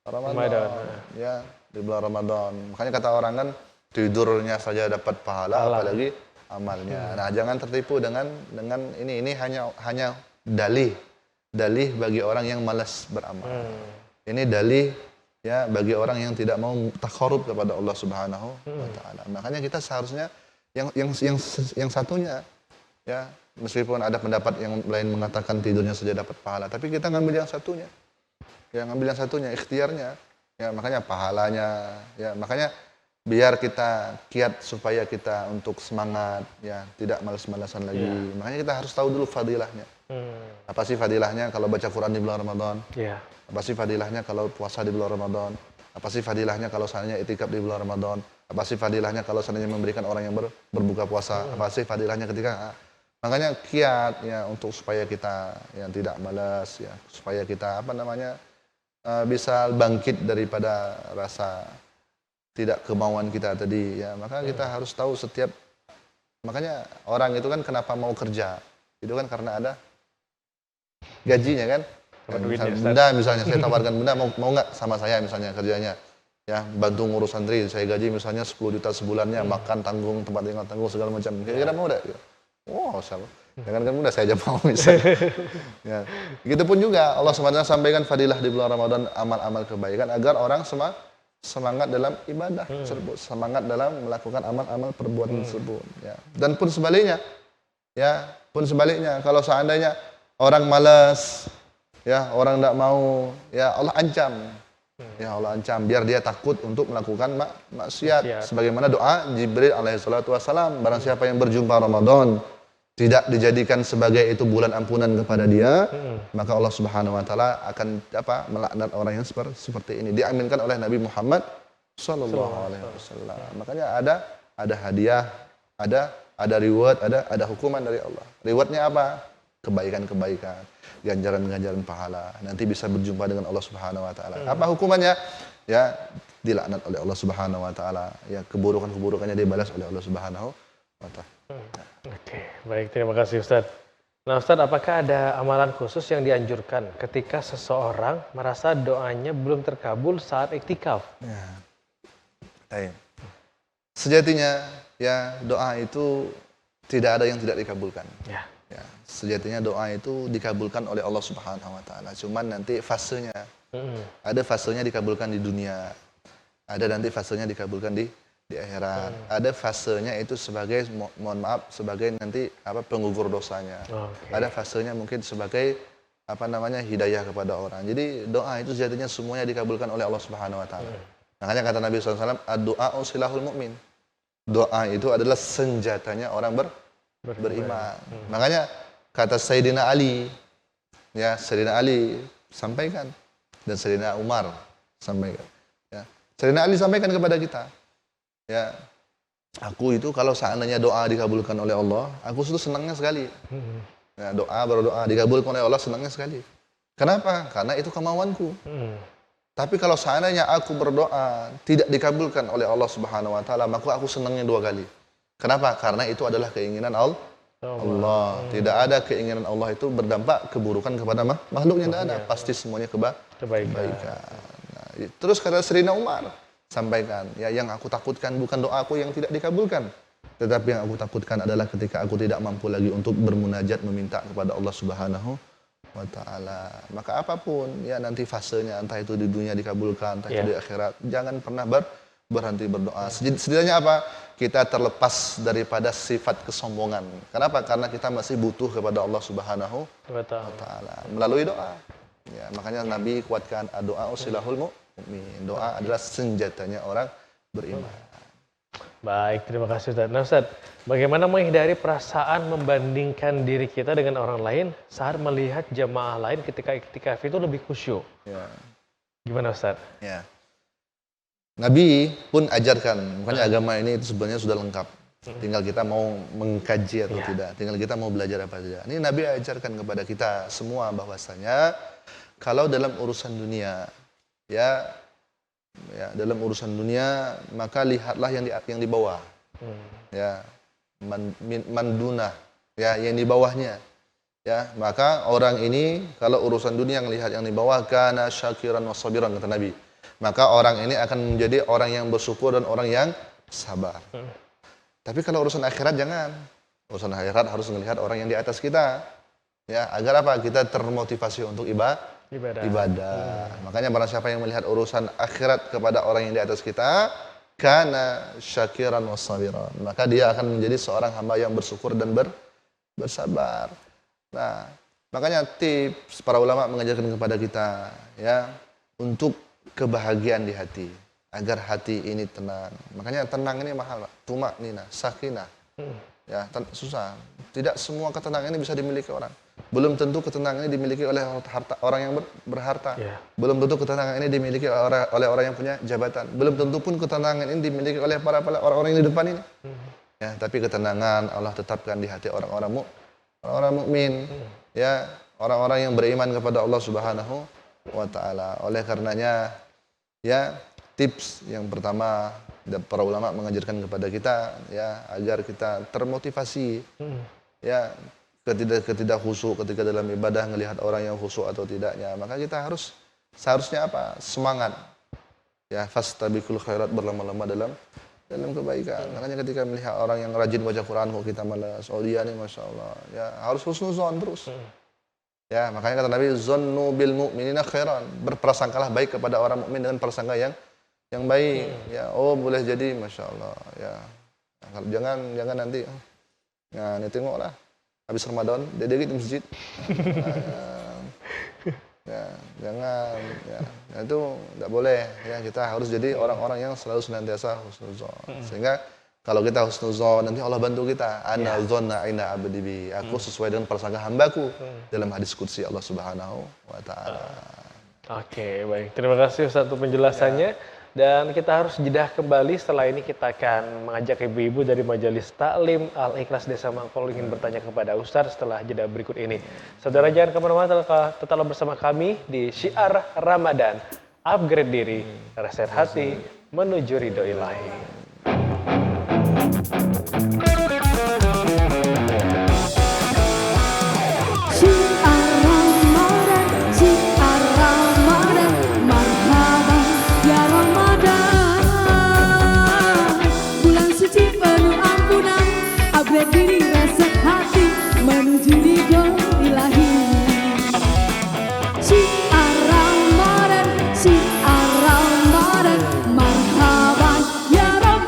Ramadan. Ya, di bulan Ramadan. Makanya kata orang kan tidurnya saja dapat pahala, apalagi amalnya. Nah, jangan tertipu dengan ini hanya dalih bagi orang yang malas beramal. Ini dalih ya bagi orang yang tidak mau takarrub kepada Allah Subhanahu wa taala. Makanya kita seharusnya yang satunya ya, meskipun ada pendapat yang lain mengatakan tidurnya saja dapat pahala, tapi kita ngambil yang satunya. Ya, ngambil yang satunya, ikhtiarnya. Ya, makanya pahalanya, ya, makanya biar kita kiat supaya kita untuk semangat, ya, tidak malas-malasan lagi. Makanya kita harus tahu dulu fadilahnya. Apa sih fadilahnya kalau baca Quran di bulan Ramadan? Apa sih fadilahnya kalau puasa di bulan Ramadan? Apa sih fadilahnya kalau seandainya itikaf di bulan Ramadan? Apa sih fadilahnya kalau seandainya memberikan orang yang berbuka puasa? Apa sih fadilahnya ketika makanya kiat ya untuk supaya kita yang tidak malas ya, supaya kita bisa bangkit daripada rasa tidak kemauan kita tadi ya. Maka kita harus tahu makanya orang itu kan kenapa mau kerja? Itu kan karena ada gajinya kan. Misalnya saya tawarkan bunda mau nggak sama saya misalnya kerjanya ya, bantu ngurus santri, saya gaji misalnya 10 juta sebulannya, makan tanggung, tempat tinggal tanggung, segala macam, kira-kira mau nggak? Wow, jangan kan bunda, saya aja mau misalnya. Ya. Begitu pun juga Allah SWT sampaikan fadilah di bulan Ramadan, amal-amal kebaikan agar orang semangat dalam ibadah tersebut, semangat dalam melakukan amal-amal perbuatan tersebut. Ya. Dan pun sebaliknya, kalau seandainya orang malas, ya orang tidak mau, ya Allah ancam. Ya Allah ancam biar dia takut untuk melakukan maksiat. Sebagaimana doa Jibril alaihissalatu wassalam, barang siapa yang berjumpa Ramadan tidak dijadikan sebagai itu bulan ampunan kepada dia, maka Allah Subhanahu wa taala akan melaknat orang yang seperti ini. Diaminkan oleh Nabi Muhammad sallallahu alaihi wasallam. Makanya ada hadiah, ada reward, ada hukuman dari Allah. Rewardnya apa? Kebaikan-kebaikan, ganjaran-ganjaran pahala. Nanti bisa berjumpa dengan Allah Subhanahu wa taala. Apa hukumannya? Ya, dilaknat oleh Allah Subhanahu wa taala. Ya, keburukan-keburukannya dibalas oleh Allah Subhanahu wa taala. Oke, baik, terima kasih Ustadz. Nah Ustadz, apakah ada amalan khusus yang dianjurkan ketika seseorang merasa doanya belum terkabul saat iktikaf? Ya. Baik. Sejatinya ya doa itu tidak ada yang tidak dikabulkan. Ya, sejatinya doa itu dikabulkan oleh Allah Subhanahu wa taala. Cuman nanti fasenya. Ada fasenya dikabulkan di dunia. Ada nanti fasenya dikabulkan di akhirat. Ada fasenya itu sebagai sebagai nanti penggugur dosanya. Ada fasenya mungkin sebagai hidayah kepada orang. Jadi doa itu sejatinya semuanya dikabulkan oleh Allah Subhanahu wa taala. Makanya kata Nabi SAW, ad-du'a silahul mu'min. Doa itu adalah senjatanya orang beriman. Makanya kata Sayyidina Ali, ya Sayyidina Ali sampaikan dan Sayyidina Umar sampaikan. Ya. Sayyidina Ali sampaikan kepada kita, ya aku itu kalau seandainya doa dikabulkan oleh Allah, aku itu senangnya sekali. Ya, berdoa dikabulkan oleh Allah senangnya sekali. Kenapa? Karena itu kemauanku. Tapi kalau seandainya aku berdoa tidak dikabulkan oleh Allah Subhanahu wa taala, maka aku senangnya 2 kali. Kenapa? Karena itu adalah keinginan Allah. Tidak ada keinginan Allah itu berdampak keburukan kepada makhluknya, tidak ada. Pasti semuanya kebaikan. Nah, terus kata Sayyidina Umar sampaikan, ya yang aku takutkan bukan doaku yang tidak dikabulkan, tetapi yang aku takutkan adalah ketika aku tidak mampu lagi untuk bermunajat meminta kepada Allah Subhanahu wa ta'ala. Maka apapun ya nanti fasenya, entah itu di dunia dikabulkan, entah itu di akhirat, jangan pernah berhenti berdoa. Setidaknya apa? Kita terlepas daripada sifat kesombongan. Kenapa? Karena kita masih butuh kepada Allah Subhanahu wa ta'ala melalui doa. Ya, makanya Nabi kuatkan doa usilahul mu'min. Doa adalah senjatanya orang beriman. Baik, terima kasih Ustaz. Nah Ustaz, bagaimana menghindari perasaan membandingkan diri kita dengan orang lain saat melihat jamaah lain ketika iktikaf itu lebih khusyuk? Ya. Gimana Ustaz? Ya. Nabi pun ajarkan, makanya agama ini itu sebenarnya sudah lengkap. Tinggal kita mau mengkaji atau tidak, tinggal kita mau belajar apa tidak. Ini Nabi ajarkan kepada kita semua bahwasanya kalau dalam urusan dunia, ya dalam urusan dunia maka lihatlah yang di bawah, ya manduna, ya yang di bawahnya, ya maka orang ini kalau urusan dunia yang lihat yang di bawah kana syakiran wa sabiran kata Nabi, maka orang ini akan menjadi orang yang bersyukur dan orang yang sabar. Tapi kalau urusan akhirat jangan, urusan akhirat harus melihat orang yang di atas kita, ya agar apa? Kita termotivasi untuk ibadah. Makanya barang siapa yang melihat urusan akhirat kepada orang yang di atas kita, kana syakiran wa sabiran, maka dia akan menjadi seorang hamba yang bersyukur dan bersabar. Nah, makanya tips para ulama mengajarkan kepada kita ya untuk kebahagiaan di hati, agar hati ini tenang. Makanya tenang ini mahal, tumaknina, sakinah. Ya, susah. Tidak semua ketenangan ini bisa dimiliki orang. Belum tentu ketenangan ini dimiliki oleh orang yang berharta. Belum tentu ketenangan ini dimiliki oleh orang yang punya jabatan. Belum tentu pun ketenangan ini dimiliki oleh para orang-orang yang di depan ini. Ya, tapi ketenangan Allah tetapkan di hati orang-orang mukmin. Ya, orang-orang yang beriman kepada Allah Subhanahu wa ta'ala. Oleh karenanya, ya tips yang pertama para ulama mengajarkan kepada kita ya agar kita termotivasi ya ketidak khusyuk ketika dalam ibadah, melihat orang yang khusyuk atau tidaknya, maka kita seharusnya apa? Semangat. Ya, fastabiqul khairat, berlama-lama dalam kebaikan. Makanya ketika melihat orang yang rajin baca Quran kok kita malas, oh dia nih Masya Allah, ya harus husnuzon terus. Ya, makanya kata Nabi, zannu bil mu'minina khairan, berprasangkalah baik kepada orang mukmin dengan prasangka yang baik. Ya, oh boleh jadi Masya Allah. Ya, jangan nanti. Nah, ini tengoklah habis Ramadan, dia di masjid. Ya, jangan. Ya, itu tidak boleh. Ya, kita harus jadi orang-orang yang selalu senantiasa husnuzon. Sehingga kalau kita husnuzon, nanti Allah bantu kita. Ana dzanna aina abdi bi. Aku sesuai dengan prasangka hambaku. Dalam hadis qudsi Allah Subhanahu wa ta'ala. Oke, baik. Terima kasih Ustaz untuk penjelasannya. Dan kita harus jeda kembali. Setelah ini kita akan mengajak ibu-ibu dari Majelis Taklim Al-Ikhlas Desa Mangkol ingin bertanya kepada Ustaz setelah jeda berikut ini. Saudara jangan kemana-mana, tetaplah bersama kami di Syiar Ramadan. Upgrade diri, reset hati, menuju ridho ilahi. Diri reset hati menuju ridho ilahi. Syiar Ramadan, marhaban ya Ramadan.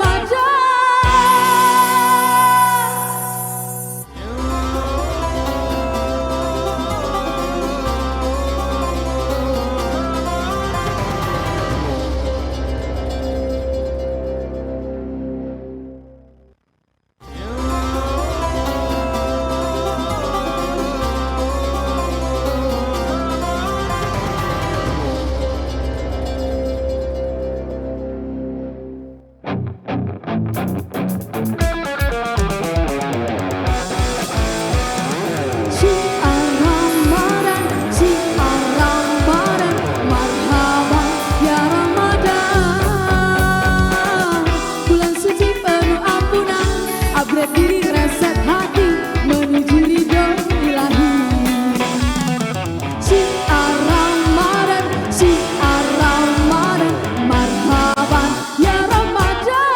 upgrade diri, reset hati menuju ridho ilahi. Syiar Ramadan, syiar Ramadan, marhaban ya Ramadan.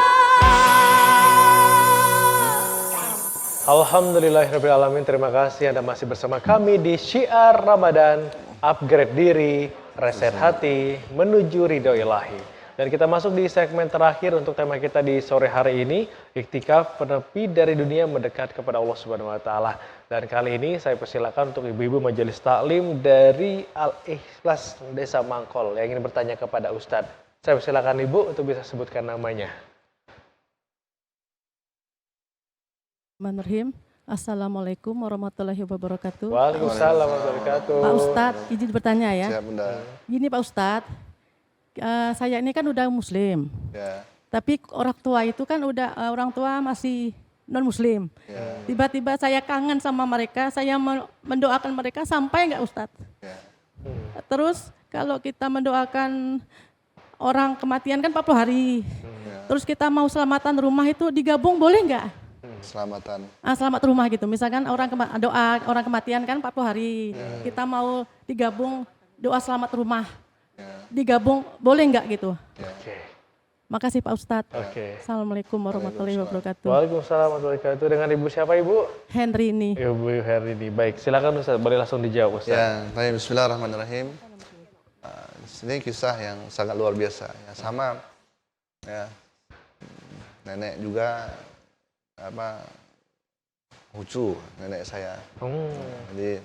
Alhamdulillahirrahmanirrahim. Terima kasih Anda masih bersama kami di Syiar Ramadan, upgrade diri, reset hati, menuju ridho ilahi. Dan kita masuk di segmen terakhir untuk tema kita di sore hari ini, iktikaf penepi dari dunia mendekat kepada Allah Subhanahu wa taala. Dan kali ini saya persilakan untuk ibu-ibu majelis taklim dari Al-Ikhlas Desa Mangkol yang ingin bertanya kepada Ustadz. Saya persilakan Ibu untuk bisa sebutkan namanya. Bismillahirrahmanirrahim. Assalamualaikum warahmatullahi wabarakatuh. Waalaikumsalam warahmatullahi wabarakatuh. Pak Ustadz, izin bertanya ya. Siap Bunda. Gini Pak Ustadz, saya ini kan udah Muslim, Ya. tapi orang tua itu kan udah orang tua masih non Muslim. Ya. Tiba-tiba saya kangen sama mereka, saya mendoakan mereka sampai nggak Ustadz. Ya. Terus kalau kita mendoakan orang kematian kan 40 hari. Terus kita mau selamatan rumah itu digabung boleh nggak? Selamatan. Selamat rumah gitu. Misalkan doa orang kematian kan 40 hari. Kita mau digabung doa selamat rumah. Digabung boleh nggak gitu? Oke. Makasih Pak Ustadz. Oke. Assalamualaikum warahmatullahi wabarakatuh. Waalaikumsalam warahmatullahi wabarakatuh. Dengan Ibu siapa Ibu? Henry ini. Ibu Herini. Baik, silakan Ustaz, boleh langsung dijawab Ustaz. Ya, baik, bismillahirrahmanirrahim. Ini kisah yang sangat luar biasa. Ya, sama ya, nenek juga lucu nenek saya. Jadi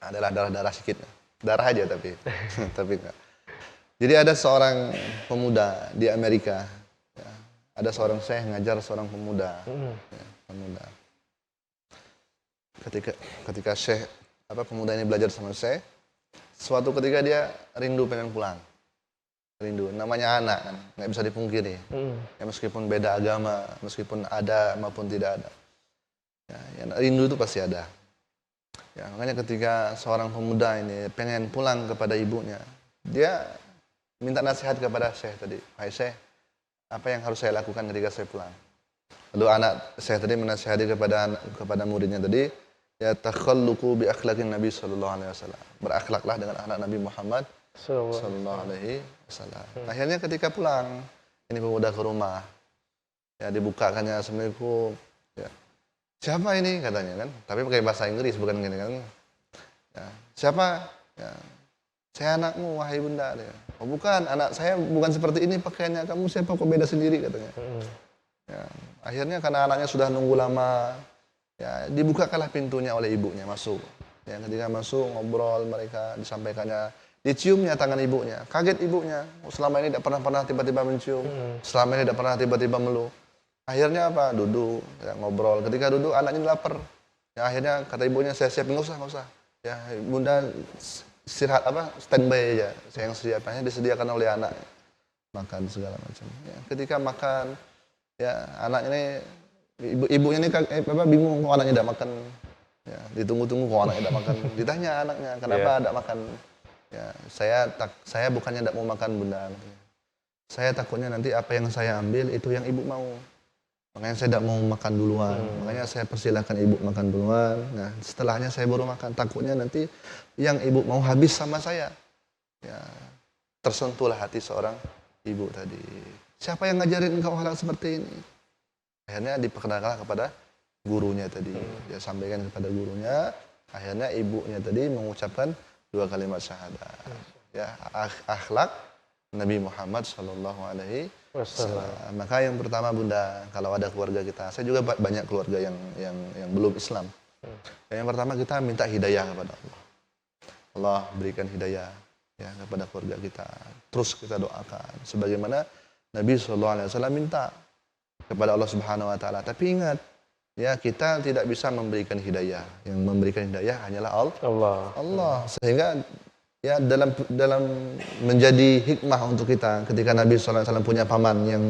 adalah darah-darah sedikit. Darah aja tapi tapi enggak. Jadi ada seorang pemuda di Amerika. Ya, ada seorang syekh ngajar seorang pemuda. Ya, pemuda. Ketika syekh pemuda ini belajar sama syekh, suatu ketika dia rindu pengen pulang. Rindu, namanya anak kan, nggak bisa dipungkiri. Ya, meskipun beda agama, meskipun ada maupun tidak ada. Ya, yang rindu itu pasti ada. Ya, makanya ketika seorang pemuda ini pengen pulang kepada ibunya, dia minta nasihat kepada Syekh tadi. Hai Syekh, apa yang harus saya lakukan ketika saya pulang? Lalu anak Syekh tadi menasihati kepada muridnya tadi, ya takhalluqu bi akhlaqin Nabi sallallahu alaihi wasallam. Berakhlaklah dengan akhlak Nabi Muhammad sallallahu alaihi wasallam. Akhirnya ketika pulang, ini pemuda ke rumah. Ya dibukakannya, Assalamualaikum. Ya. Siapa ini katanya kan? Tapi pakai bahasa Inggris bukan gini kan. Ya. Siapa? Ya. Saya anakmu wahai bunda. Ya. Oh bukan, anak saya bukan seperti ini pakaiannya. Kamu siapa kok beda sendiri katanya. Ya. Akhirnya karena anaknya sudah nunggu lama, ya dibukakanlah pintunya oleh ibunya masuk. Ya, ketika masuk ngobrol mereka disampaikannya, diciumnya tangan ibunya. Kaget ibunya. Oh, selama ini tidak pernah tiba-tiba mencium. Selama ini tidak pernah tiba-tiba meluk. Akhirnya apa? Duduk, ya, ngobrol. Ketika duduk anaknya lapar. Ya, akhirnya kata ibunya, saya siapin, nggak usah. Ya, bunda istirahat standby aja. Saya yang siapnya disediakan oleh anak. Makan segala macam. Ya, ketika makan, ya anak ini ibunya ini bingung kok anaknya tidak makan. Ya, ditunggu-tunggu kok anaknya tidak makan. Ditanya anaknya, kenapa tidak makan? Ya, saya bukannya tidak mau makan bunda. Saya takutnya nanti apa yang saya ambil itu yang ibu mau. Makanya saya tidak mau makan duluan. Makanya saya persilahkan ibu makan duluan. Nah, setelahnya saya baru makan. Takutnya nanti yang ibu mau habis sama saya. Ya, tersentuhlah hati seorang ibu tadi. Siapa yang ngajarin engkau hal seperti ini? Akhirnya diperkenalkan kepada gurunya tadi. Dia sampaikan kepada gurunya. Akhirnya ibunya tadi mengucapkan 2 kalimat syahadat. Ya, akhlak Nabi Muhammad sallallahu alaihi wasallam. Maka yang pertama bunda, kalau ada keluarga kita, saya juga banyak keluarga yang belum Islam. Yang pertama kita minta hidayah kepada Allah. Allah berikan hidayah ya kepada keluarga kita. Terus kita doakan sebagaimana Nabi sallallahu alaihi wasallam minta kepada Allah Subhanahu wa taala. Tapi ingat, ya kita tidak bisa memberikan hidayah. Yang memberikan hidayah hanyalah Allah. Sehingga ya dalam menjadi hikmah untuk kita ketika Nabi SAW punya paman yang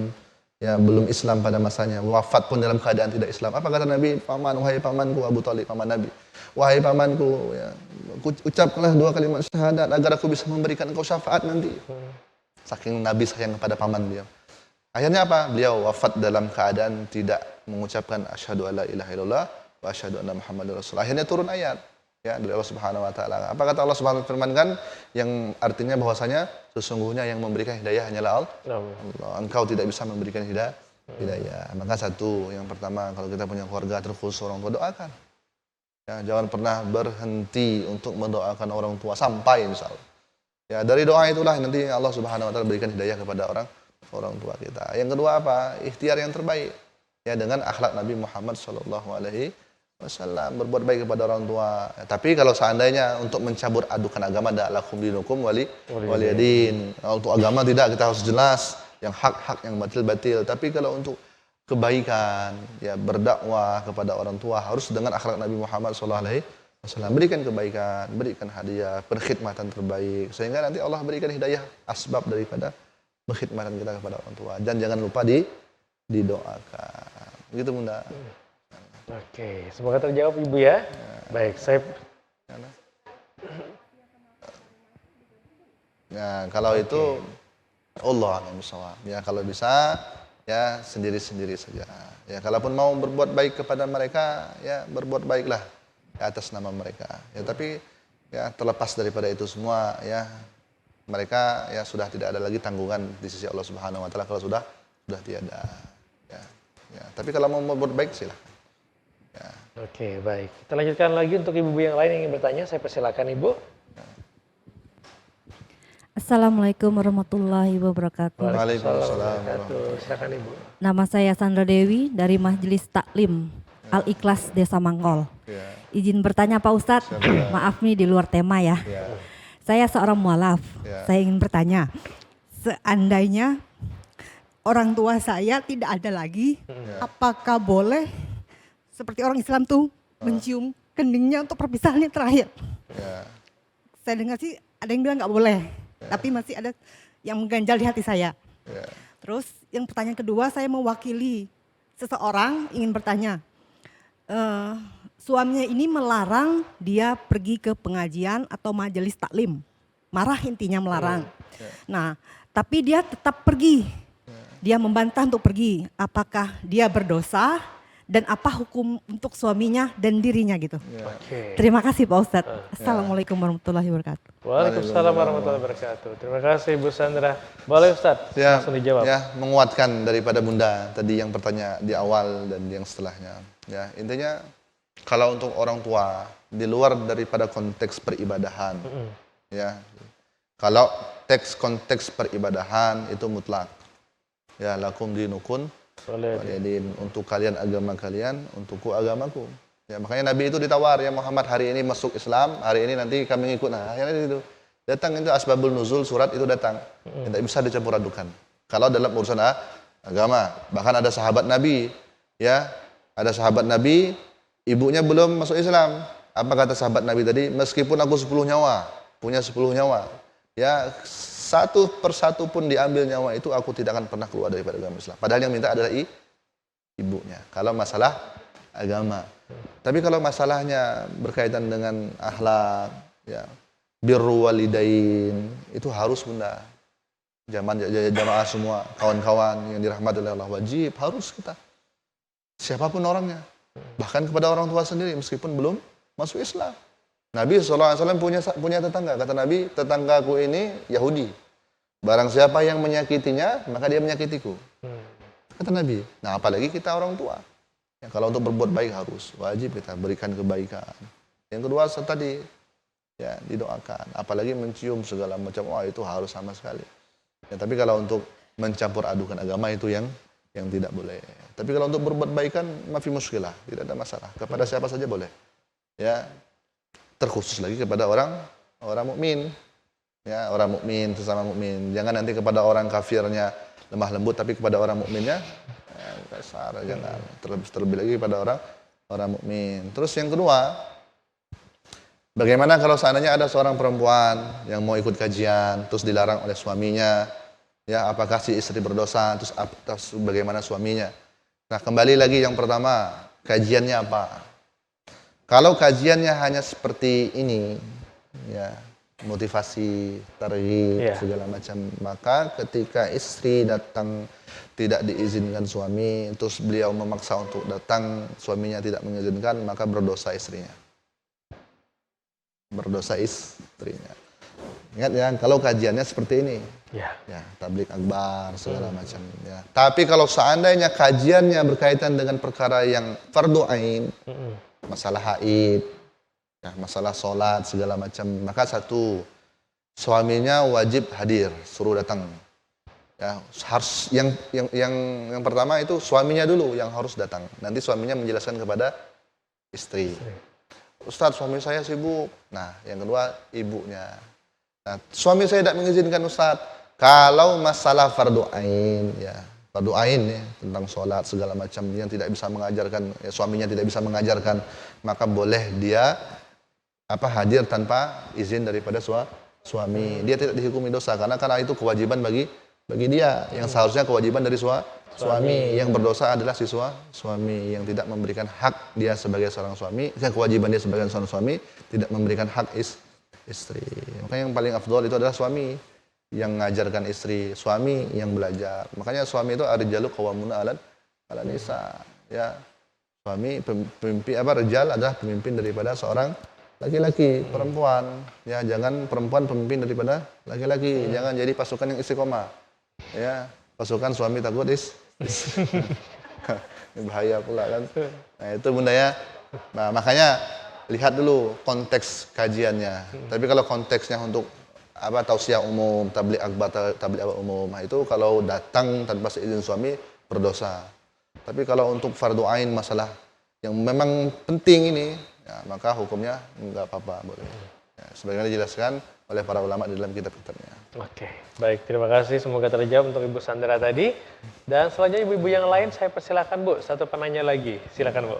ya belum Islam pada masanya, wafat pun dalam keadaan tidak Islam. Apa kata Nabi? Wahai pamanku Abu Thalib, paman Nabi. Wahai pamanku, ya, ucapkanlah 2 kalimat syahadat agar aku bisa memberikan engkau syafaat nanti. Saking Nabi sayang kepada paman beliau. Akhirnya apa? Beliau wafat dalam keadaan tidak mengucapkan asyhadu alla ilaha illallah wa asyhadu anna muhammadar rasulullah. Akhirnya turun ayat ya dari Allah Subhanahu wa taala. Apa kata Allah Subhanahu wa taala firmankan yang artinya bahwasanya sesungguhnya yang memberikan hidayah hanyalah Allah. Engkau tidak bisa memberikan hidayah. Maka satu, yang pertama kalau kita punya keluarga terkhusus orang tua, doakan. Ya, jangan pernah berhenti untuk mendoakan orang tua sampai insyaallah. Ya, dari doa itulah nanti Allah Subhanahu wa taala berikan hidayah kepada orang tua kita. Yang kedua apa? Ikhtiar yang terbaik. Ya, dengan akhlak Nabi Muhammad sallallahu alaihi wasallam, berbuat baik kepada orang tua. Ya, tapi kalau seandainya untuk mencabur adukan agama, ada lakum dinukum waliyadin. Kalau untuk agama tidak, kita harus jelas yang hak-hak, yang batil-batil. Tapi kalau untuk kebaikan, ya berdakwah kepada orang tua harus dengan akhlak Nabi Muhammad sallallahu alaihi wasallam. Berikan kebaikan, berikan hadiah, perkhidmatan terbaik sehingga nanti Allah berikan hidayah asbab daripada perkhidmatan kita kepada orang tua. Dan jangan lupa didoakan. Begitu Bunda. Oke, semoga terjawab Ibu ya. Baik, saya Ya, kalau itu Allah alam bisawab. Ya, kalau bisa ya sendiri-sendiri saja. Ya, kalaupun mau berbuat baik kepada mereka, ya berbuat baiklah ya, atas nama mereka. Ya, tapi ya terlepas daripada itu semua ya mereka ya sudah tidak ada lagi tanggungan di sisi Allah Subhanahu wa taala kalau sudah tiada. Ya, tapi kalau mau berbuat baik silahkan. Ya. Oke, baik. Kita lanjutkan lagi untuk ibu-ibu yang lain yang ingin bertanya. Saya persilakan Ibu. Assalamualaikum warahmatullahi wabarakatuh. Waalaikumsalam. Silakan Ibu. Nama saya Sandra Dewi dari Majelis Taklim Al-Ikhlas Desa Mangkol. Ya. Izin bertanya Pak Ustadz, maaf nih di luar tema ya. Saya seorang mualaf. Saya ingin bertanya, seandainya orang tua saya tidak ada lagi, apakah boleh seperti orang Islam tuh mencium keningnya untuk perpisahannya terakhir? Ya. Saya dengar sih ada yang bilang nggak boleh, tapi masih ada yang mengganjal di hati saya. Terus yang pertanyaan kedua, saya mewakili seseorang ingin bertanya, suaminya ini melarang dia pergi ke pengajian atau majelis taklim, marah intinya melarang. Nah, tapi dia tetap pergi, dia membantah untuk pergi. Apakah dia berdosa dan apa hukum untuk suaminya dan dirinya gitu? Oke. Terima kasih Pak Ustadz. Assalamualaikum warahmatullahi wabarakatuh. Waalaikumsalam warahmatullahi wabarakatuh. Terima kasih Bu Sandra. Boleh Ustadz, langsung dijawab. Ya, menguatkan daripada Bunda tadi yang bertanya di awal dan yang setelahnya. Ya, intinya kalau untuk orang tua di luar daripada konteks peribadahan, ya, kalau konteks peribadahan itu mutlak. Ya, lakum dinukum waliyadin, untuk kalian agama kalian, untukku agamaku. Ya, makanya Nabi itu ditawar, ya Muhammad hari ini masuk Islam, hari ini nanti kami ngikut. Nah, akhirnya itu datang itu asbabul nuzul, surat itu datang. Tidak bisa dicampur adukan. Kalau dalam urusan agama, bahkan ada sahabat Nabi, ya, ada sahabat Nabi, ibunya belum masuk Islam. Apa kata sahabat Nabi tadi? Meskipun aku 10 nyawa, punya 10 nyawa, ya satu persatu pun diambil nyawa itu, aku tidak akan pernah keluar daripada agama Islam. Padahal yang minta adalah ibunya. Kalau masalah agama. Tapi kalau masalahnya berkaitan dengan akhlak, ya, birru walidain, itu harus Bunda. Jamaah semua, kawan-kawan yang dirahmati oleh Allah, wajib, harus kita. Siapapun orangnya. Bahkan kepada orang tua sendiri, meskipun belum masuk Islam. Nabi SAW punya tetangga. Kata Nabi, tetanggaku ini Yahudi. Barang siapa yang menyakitinya, maka dia menyakitiku. Kata Nabi. Nah, apalagi kita orang tua. Ya, kalau untuk berbuat baik harus. Wajib kita berikan kebaikan. Yang kedua, tadi ya didoakan. Apalagi mencium segala macam. Wah, itu harus sama sekali. Ya, tapi kalau untuk mencampur adukan agama itu yang tidak boleh. Tapi kalau untuk berbuat baikan, mafi muskilah. Tidak ada masalah. Kepada siapa saja boleh. Ya, terkhusus lagi kepada orang mukmin, ya, orang mukmin sesama mukmin. Jangan nanti kepada orang kafirnya lemah lembut, tapi kepada orang mukminnya kasar. Jangan terlebih lagi kepada orang mukmin. Terus yang kedua, bagaimana kalau seandainya ada seorang perempuan yang mau ikut kajian terus dilarang oleh suaminya, ya, apakah si istri berdosa? Terus bagaimana suaminya? Nah, kembali lagi yang pertama, kajiannya apa? Kalau kajiannya hanya seperti ini, ya, motivasi, targhib, Iya. segala macam. Maka ketika istri datang tidak diizinkan suami, terus beliau memaksa untuk datang, suaminya tidak mengizinkan, maka berdosa istrinya. Berdosa istrinya. Ingat ya, kalau kajiannya seperti ini, Ya. ya tablik akbar segala macam. Ya. Tapi kalau seandainya kajiannya berkaitan dengan perkara yang fardu ain, masalah haid, ya, masalah sholat segala macam, maka satu, suaminya wajib hadir, suruh datang. Ya, harus yang pertama itu suaminya dulu yang harus datang. Nanti suaminya menjelaskan kepada istri. Ustadz, suami saya sibuk. Nah, yang kedua ibunya. Nah, suami saya tidak mengizinkan Ustadz. Kalau masalah fardu ain, ya fardu ain ya, tentang sholat segala macam yang tidak bisa mengajarkan, ya, suaminya tidak bisa mengajarkan, maka boleh dia hadir tanpa izin daripada suami. Dia tidak dihukumi dosa karena itu kewajiban bagi dia, yang seharusnya kewajiban dari suami. Yang berdosa adalah si suami yang tidak memberikan hak dia sebagai seorang suami, yang kewajiban dia sebagai seorang suami tidak memberikan hak istri. Makanya yang paling afdol itu adalah suami yang mengajarkan istri, suami yang belajar. Makanya suami itu ar-rijalu qawwamuna 'ala nisa. Ya. Suami pemimpin rijal adalah pemimpin daripada seorang laki-laki, perempuan. Ya, jangan perempuan pemimpin daripada laki-laki. Jangan jadi pasukan yang istiqomah. Ya, pasukan suami takut ini bahaya pula kan. Nah, itu Bunda ya. Nah, makanya lihat dulu konteks kajiannya. Tapi kalau konteksnya untuk tausiah umum, tabligh akbar, tabligh akbar umum, nah itu kalau datang tanpa seizin suami berdosa. Tapi kalau untuk fardu ain, masalah yang memang penting ini, ya, maka hukumnya enggak apa-apa, boleh. Ya, sebagaimana dijelaskan oleh para ulama di dalam kitab-kitabnya. Oke, baik, terima kasih. Semoga terjawab untuk Ibu Sandra tadi. Dan selanjutnya ibu-ibu yang lain saya persilakan Bu, satu penanya lagi. Silakan Bu.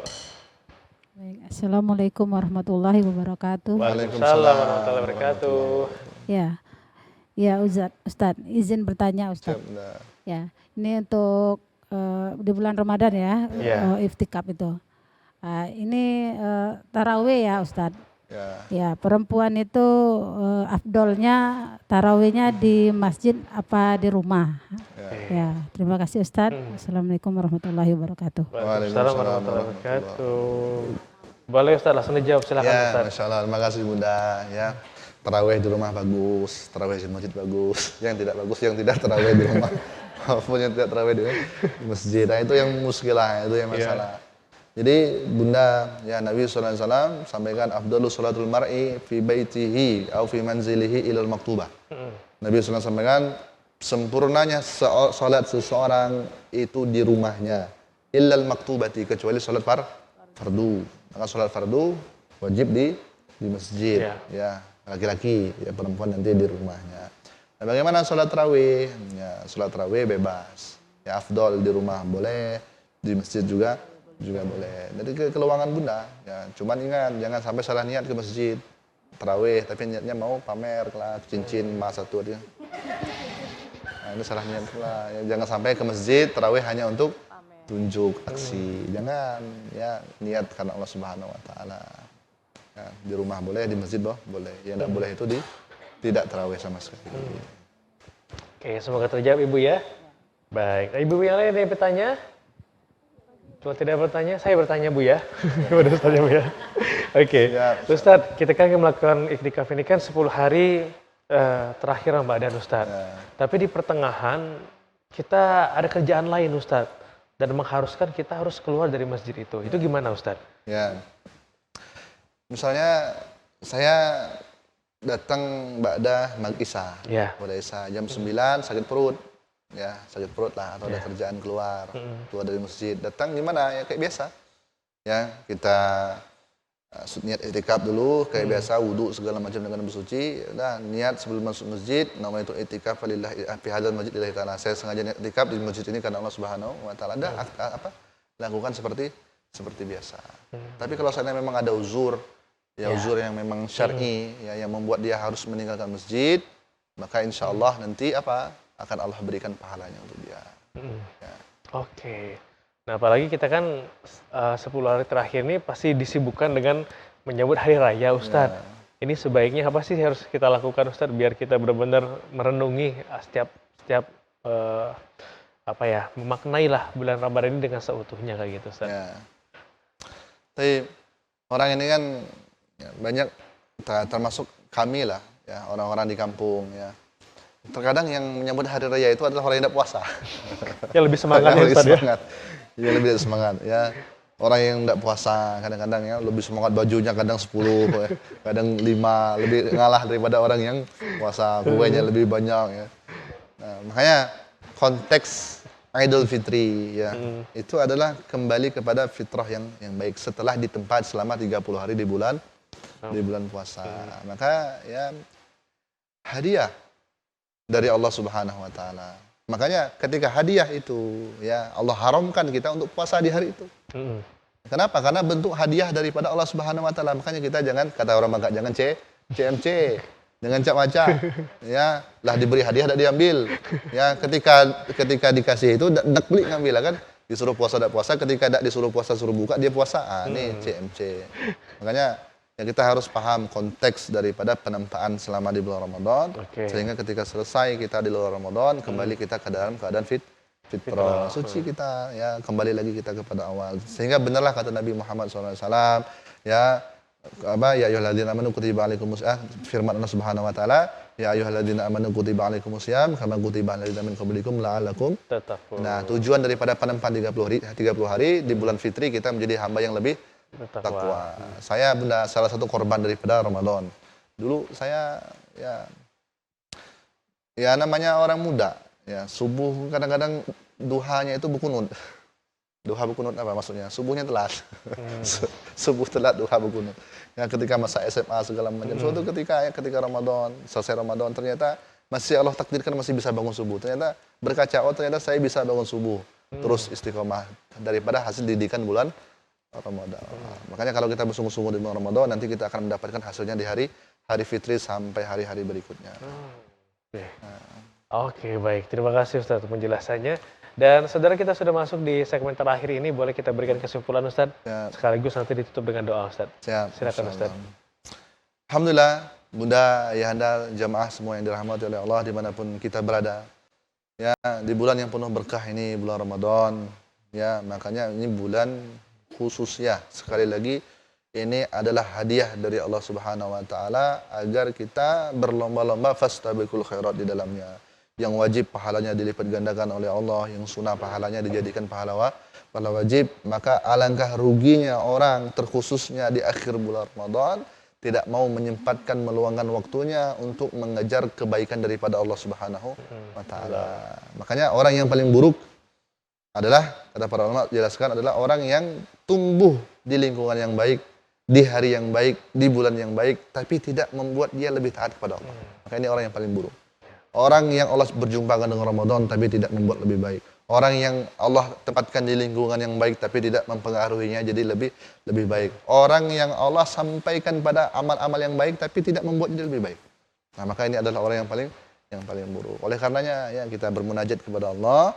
Baik, Assalamualaikum warahmatullahi wabarakatuh. Waalaikumsalam warahmatullahi wabarakatuh. Ya Ustadz, izin bertanya Ustadz. Bunda. Ya, ini untuk di bulan Ramadan ya, Ya. iftikaf itu. Ini tarawih ya Ustadz. Ya. Ya, perempuan itu afdolnya tarawihnya di masjid apa di rumah? Ya, terima kasih Ustadz. Assalamualaikum warahmatullahi wabarakatuh. Waalaikumsalam warahmatullahi wabarakatuh. Boleh Ustaz, langsung dijawab, silakan Ya, Ustaz. Masya Allah, terima kasih Bunda. Ya, tarawih di rumah bagus, tarawih di masjid bagus. Yang tidak bagus, yang tidak tarawih di rumah. Maupun yang tidak tarawih di masjid. Nah, itu yang muskilah, itu yang masalah. Jadi Bunda, ya Nabi SAW sampaikan afdalu sholatul mar'i fi baitihi au fi manzilihi ilal maktubah. Nabi SAW sampaikan sempurnanya sholat seseorang itu di rumahnya illal maktubati, kecuali sholat fardu. Maka sholat fardu wajib di masjid, ya laki-laki, ya perempuan nanti di rumahnya. Nah, bagaimana sholat tarawih? Ya, sholat tarawih bebas. Ya afdol di rumah boleh, di masjid juga boleh. Jadi keluangan Bunda. Ya, cuman ingat jangan sampai salah niat ke masjid tarawih, tapi niatnya mau pamer kelas cincin emas satu aja. Nah, ini salah niat pula. Ya, jangan sampai ke masjid tarawih hanya untuk tunjuk aksi. Jangan, ya niat karena Allah Subhanahu wa taala. Ya, di rumah boleh, di masjid boleh. Yang tidak boleh itu tidak tarawih sama sekali. Oke, semoga terjawab Ibu ya. Baik, ibu yang lain ada yang bertanya? Cuma tidak bertanya, saya bertanya Bu ya. Udah bertanya Bu ya. Oke, Ustadz, kita kan melakukan iktikaf ini kan 10 hari terakhir Ramadan Ustadz. Tapi di pertengahan kita ada kerjaan lain Ustadz. Dan mengharuskan kita harus keluar dari masjid itu. Itu gimana Ustadz? Ya, misalnya saya datang ba'da maghrib isya. Ba'da isya jam 9 sakit perut. Ya, sakit perut lah atau ada kerjaan keluar dari masjid. Datang gimana? Ya kayak biasa. Ya, kita niat itikaf dulu kayak biasa, wudu segala macam dengan bersuci. Udah niat sebelum masuk masjid, namanya itu itikaf lillahi fi hadzal masjid lillahi ta'ala. Saya sengaja niat itikaf di masjid ini karena Allah Subhanahu wa taala. Lakukan seperti biasa. Tapi kalau seandainya memang ada uzur, ya uzur yang memang syar'i, ya yang membuat dia harus meninggalkan masjid, maka insya Allah nanti akan Allah berikan pahalanya untuk dia. Ya. Oke. Nah, apalagi kita kan 10 hari terakhir ini pasti disibukkan dengan menyambut hari raya Ustadz. Ini sebaiknya apa sih harus kita lakukan Ustadz biar kita benar-benar merenungi setiap memaknai lah bulan Ramadan ini dengan seutuhnya kayak gitu Ustadz. Ya. Tapi orang ini kan ya, banyak termasuk kami lah ya, orang-orang di kampung ya. Terkadang yang menyambut hari raya itu adalah orang yang tidak puasa. Yang lebih semangat ya Yang lebih Ustadz ya. semangat. Yang lebih semangat ya. Orang yang tidak puasa kadang-kadang ya lebih semangat, bajunya kadang 10, ya, kadang 5, lebih ngalah daripada orang yang puasa, kuenya lebih banyak ya. Nah, makanya konteks Idul Fitri ya itu adalah kembali kepada fitrah yang baik setelah ditempat selama 30 hari di bulan puasa. Maka ya hadiah dari Allah Subhanahu wa taala. Makanya ketika hadiah itu ya Allah haramkan kita untuk puasa di hari itu. Kenapa? Karena bentuk hadiah daripada Allah Subhanahu wa taala. Makanya kita jangan, kata orang Bangka, jangan CMC. Jangan cap-maca. Ya, lah diberi hadiah tidak diambil. Ya, ketika dikasih itu ndak beli ngambil kan. Disuruh puasa tidak puasa, ketika tidak disuruh puasa suruh buka dia puasa. Ini CMC. Makanya ya kita harus paham konteks daripada penempaan selama di bulan Ramadan, sehingga ketika selesai kita di luar Ramadan, kembali kita ke dalam keadaan fitrah, suci kita, ya kembali lagi kita kepada awal. Sehingga benarlah kata Nabi Muhammad SAW, ya ayyuhalladzina amanu kutiba alaikumusiyam, firman Allah Subhanahu wa taala, ya ayyuhalladzina amanu kutiba alaikumusiyam kama kutiba alal ladzina min qablikum la'allakum tattaqun. Nah, tujuan daripada penempaan 30 hari di bulan fitri kita menjadi hamba yang lebih takwa. Saya salah satu korban daripada Ramadan. Dulu saya ya namanya orang muda, ya subuh kadang-kadang duhanya itu berkunut. Duha berkunut apa maksudnya? Subuhnya telat. Subuh telat, duha berkunut. Ya ketika masa SMA segala macam. Suatu ketika Ramadan, selesai Ramadan ternyata masih Allah takdirkan masih bisa bangun subuh. Ternyata berkaca, ternyata saya bisa bangun subuh. Terus istiqomah daripada hasil didikan bulan Ramadan. Makanya kalau kita bersungguh-sungguh di bulan Ramadan, nanti kita akan mendapatkan hasilnya di hari fitri sampai hari-hari berikutnya. Oke, baik. Terima kasih Ustadz penjelasannya. Dan saudara, kita sudah masuk di segmen terakhir ini. Boleh kita berikan kesimpulan Ustadz? Sekaligus nanti ditutup dengan doa Ustadz. Silakan Ustadz. Alhamdulillah, Bunda, Ayahanda, jamaah semua yang dirahmati oleh Allah dimanapun kita berada. Ya, di bulan yang penuh berkah ini, bulan Ramadan. Ya, makanya ini bulan khusus ya, sekali lagi ini adalah hadiah dari Allah Subhanahu wa taala agar kita berlomba-lomba fastabiqul khairat di dalamnya. Yang wajib pahalanya dilipat gandakan oleh Allah, yang sunnah pahalanya dijadikan pahala wajib. Maka alangkah ruginya orang, terkhususnya di akhir bulan Ramadan, tidak mau menyempatkan meluangkan waktunya untuk mengejar kebaikan daripada Allah Subhanahu wa taala. Makanya orang yang paling buruk adalah, kata para ulama jelaskan, adalah orang yang tumbuh di lingkungan yang baik, di hari yang baik, di bulan yang baik, tapi tidak membuat dia lebih taat kepada Allah. Maka ini orang yang paling buruk. Orang yang Allah berjumpakan dengan Ramadan tapi tidak membuat lebih baik. Orang yang Allah tempatkan di lingkungan yang baik tapi tidak mempengaruhinya jadi lebih baik. Orang yang Allah sampaikan pada amal-amal yang baik tapi tidak membuat dia lebih baik. Nah, maka ini adalah orang yang paling buruk. Oleh karenanya ya kita bermunajat kepada Allah.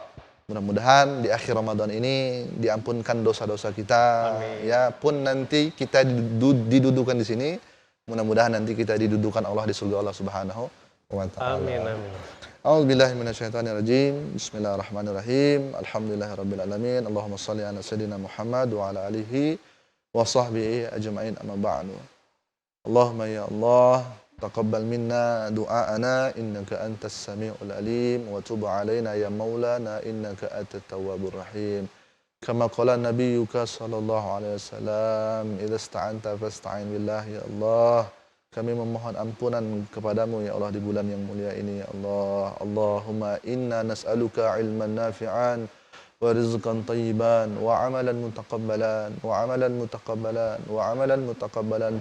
Mudah-mudahan di akhir Ramadan ini diampunkan dosa-dosa kita. Amin. Ya pun nanti kita didudukan di sini, mudah-mudahan nanti kita didudukan Allah di surga Allah Subhanahu wa taala. Amin amin. A'udzubillahi minasyaitonirrajim. Bismillahirrahmanirrahim. Alhamdulillahirabbil alamin. Allahumma shalli ala sayidina Muhammad wa ala alihi wa sahbihi ajma'in, amma ba'du. Allahumma ya Allah, taqabbal minna du'aana innaka antas samiul alim wa tub alaina ya maulana innaka antat tawwabur rahim. Kama qala nabiyyuka sallallahu alaihi wasallam, idza ista'anta fasta'in billah ya Allah. Kami memohon ampunan kepadamu ya Allah di bulan yang mulia ini ya Allah. Allahumma inna nas'aluka ilman nafi'an wa rizqan tayyiban wa amalan mutaqabbalan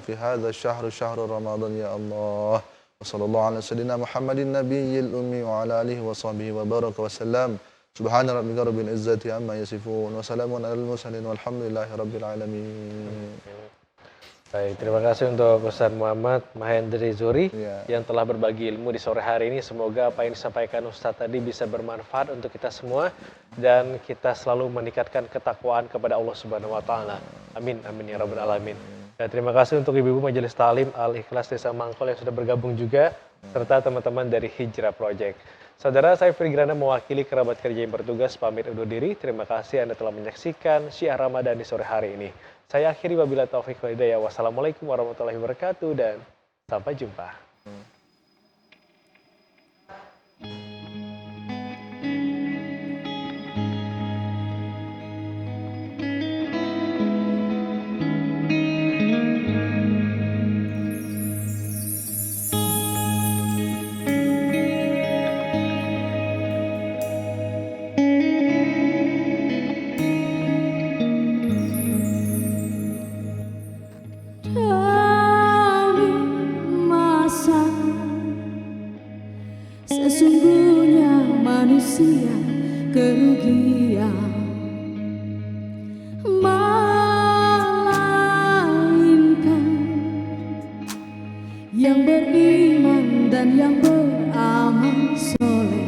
fi hadha syahr Ramadan ya Allah. Wa sallallahu ala sayyidina Muhammadin nabiyil ummi wa ala alihi wa sahbihi wa baraka wa sallam. Subhana rabbika rabbil izzati amma yasifun wa salamun alal mursalin walhamdulillahi rabbil alamin. Baik, terima kasih untuk Ustaz Muhammad Mahendri Zuri yang telah berbagi ilmu di sore hari ini. Semoga apa yang disampaikan Ustaz tadi bisa bermanfaat untuk kita semua dan kita selalu meningkatkan ketakwaan kepada Allah Subhanahu wa taala. Amin amin ya rabbal alamin. Ya, terima kasih untuk Ibu-Ibu Majelis Talim Al-Ikhlas Desa Mangkol yang sudah bergabung juga, serta teman-teman dari Hijrah Project. Saudara, saya Firly Giranda mewakili kerabat kerja yang bertugas pamit undur diri. Terima kasih Anda telah menyaksikan Syiar Ramadan di sore hari ini. Saya akhiri wabillahi taufiq wal hidayah. Wassalamualaikum warahmatullahi wabarakatuh dan sampai jumpa. Demi masa sesungguhnya manusia kerugian, melainkan yang beriman dan yang beramal soleh.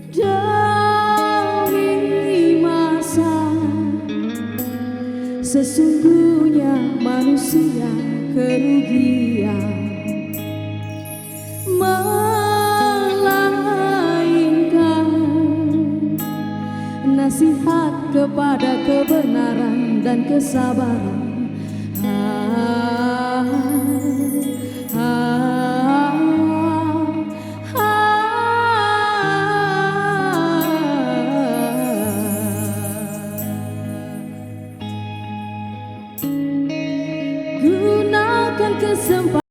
Demi masa sesungguhnya manusia kerugian, melainkan nasihat kepada kebenaran dan kesabaran. Gunakan kesempatan